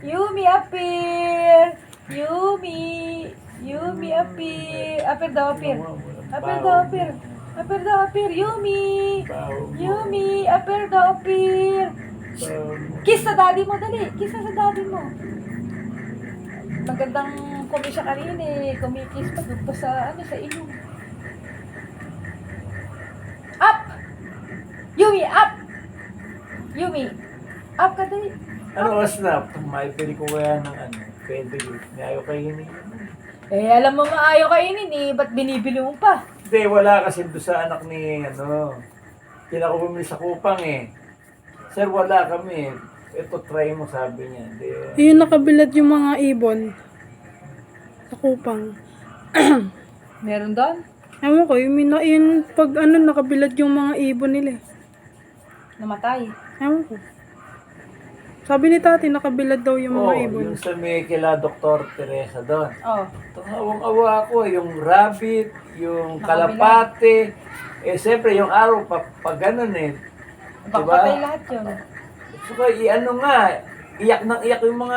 Yumi appear. Yumi. Yumi appear. Appear daw, appear. Appear daw, appear. Appear daw, appear. Yumi. Yumi. Appear daw, appear. Kiss sa daddy mo, dali. Kiss na sa daddy mo. Magandang kumi siya kanina eh. Kumikiss pa doon pa sa, sa ilong. Up! Yumi, up! Yumi, up ka dali. Ano oras na? May pili ko kaya ng pwede. Ayaw kayo ni. Eh, alam mo maayaw kainin eh. Ba't binibili mo pa? Hindi, wala kasi doon sa anak ni, kila ko bumili sa Kupang eh. Sir, wala kami. Ito, try mo, sabi niya. Hindi, Yung nakabilad yung mga ibon. Sa kupang. Meron doon? Ewan ko, yun pag nakabilad yung mga ibon nila. Namatay. Ewan ko. Sabi ni tati, nakabilad daw yung mga ibon. yung sa may kila Dr. Teresa doon. Oh. Tawang-awa ko, yung rabbit, yung Nakabilad. kalapate. Eh, siyempre, yung araw, pag ganun eh. Baka patay lahat yun. So, iyak ng iyak yung mga